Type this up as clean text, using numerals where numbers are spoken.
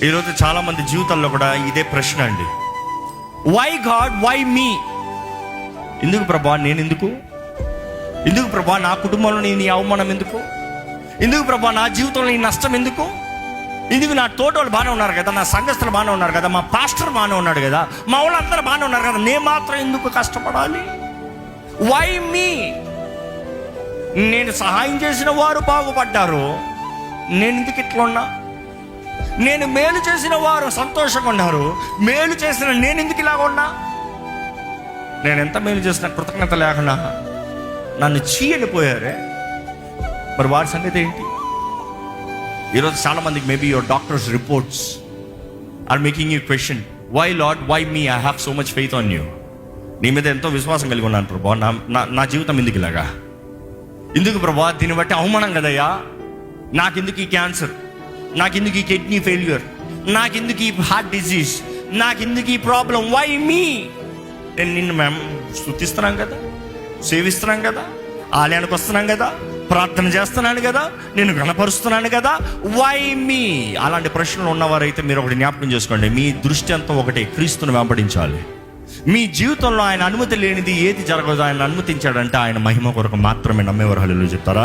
ఈరోజు చాలా మంది జీవితాల్లో కూడా ఇదే ప్రశ్న అండి. Why God, why me? ఎందుకు ప్రభా నేను ఎందుకు? ఎందుకు ప్రభా నా కుటుంబంలో నీ అవమానం ఎందుకు? ఎందుకు ప్రభా నా జీవితంలో ఈ నష్టం ఎందుకు? ఎందుకు నా తోటోళ్ళు బాగానే ఉన్నారు కదా, నా సంఘస్థులు బాగానే ఉన్నారు కదా, మా పాస్టర్ బాగానే ఉన్నాడు కదా, మా వాళ్ళందరూ బాగానే ఉన్నారు కదా, నేను మాత్రం ఎందుకు కష్టపడాలి? Why me? నేను సహాయం చేసిన వారు బాగుపడ్డారు, నేను ఎందుకు ఇట్లా ఉన్నా? నేను మేలు చేసిన వారు సంతోషంగా ఉన్నారు, మేలు చేసిన నేను ఎందుకు ఇలాగ ఉన్నా? నేను ఎంత మేలు చేసిన కృతజ్ఞత లేకుండా నన్ను చీయనిపోయారే, మరి వారి సంగతి ఏంటి? ఈరోజు చాలా మందికి maybe your doctors reports are making you question, why lord, why me? I have so much faith on you. నీ మీద ఎంతో విశ్వాసం కలిగి ఉన్నాను ప్రభా, నా జీవితం ఎందుకు ఇలాగా? ఎందుకు ప్రభా? దీన్ని బట్టి అవమానం కదయ్యా. నాకెందుకు ఈ క్యాన్సర్? నాకెందుకు ఈ కిడ్నీ ఫెయిల్యూర్? నాకెందుకు ఈ హార్ట్ డిజీజ్? నాకెందుకు ఈ ప్రాబ్లం? Why me? నేను నిన్ను మేము స్తుతిస్తున్నాం కదా, సేవిస్తున్నాం కదా, ఆలయానికి వస్తున్నాం కదా, ప్రార్థన చేస్తున్నాను కదా, నేను గణపరుస్తున్నాను కదా, వై మీ? అలాంటి ప్రశ్నలు ఉన్నవారైతే మీరు ఒకటి జ్ఞాపకం చేసుకోండి, మీ దృష్టి అంతా ఒకటే, క్రీస్తుని వెంబడించాలి. మీ జీవితంలో ఆయన అనుమతి లేనిది ఏది జరగదు. ఆయన అనుమతించాడంటే ఆయన మహిమ కొరకు మాత్రమే. నమ్మేవారు హల్లెలూయా చెప్తారా?